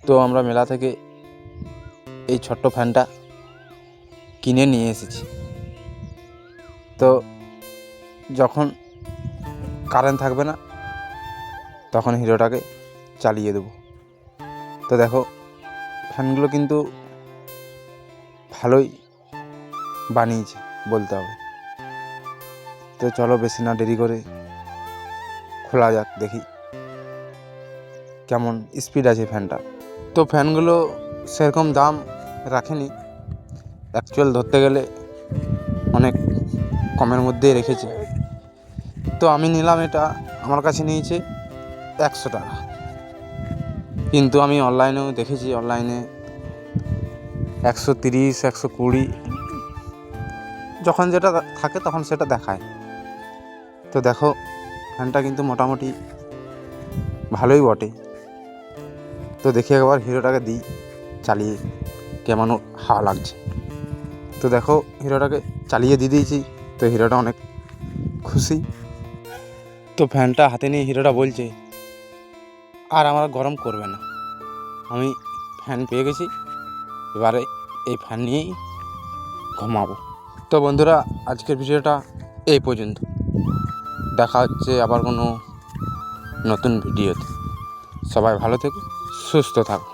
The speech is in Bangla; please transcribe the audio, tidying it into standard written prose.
তো আমরা মেলা থেকে এই ছোট্ট ফ্যানটা কিনে নিয়ে এসেছি। তো যখন কারেন্ট থাকবে না তখন হিরোটাকে চালিয়ে দেব। তো দেখো ফ্যানগুলো কিন্তু ভালোই বানিয়েছে বলতে হবে। তো চলো বেশি না দেরি করে খোলা যাক, দেখি কেমন স্পিড আছে ফ্যানটা। তো ফ্যানগুলো সেরকম দাম রাখেনি, অ্যাকচুয়াল ধরতে গেলে অনেক কমের মধ্যেই রেখেছে। তো আমি নিলাম, এটা আমার কাছে নিয়েছে 100 টাকা। কিন্তু আমি অনলাইনেও দেখেছি, অনলাইনে 130, 120 যখন যেটা থাকে তখন সেটা দেখায়। তো দেখো ফ্যানটা কিন্তু মোটামুটি ভালোই বটে। তো দেখি একবার হিরোটাকে দিই চালিয়ে কেমন হাওয়া লাগছে। তো দেখো হিরোটাকে চালিয়ে দিয়ে দিয়েছি। তো হিরোটা অনেক খুশি। তো ফ্যানটা হাতে নিয়ে হিরোটা বলছে আর আমার গরম করবে না, আমি ফ্যান পেয়ে গেছি, এবারে এই ফ্যান নিয়েই ঘুমাবো। তো বন্ধুরা আজকের ভিডিওটা এই পর্যন্ত, দেখা হচ্ছে আবার কোনো নতুন ভিডিওতে। সবাই ভালো থেকো, সুস্থ থাকো।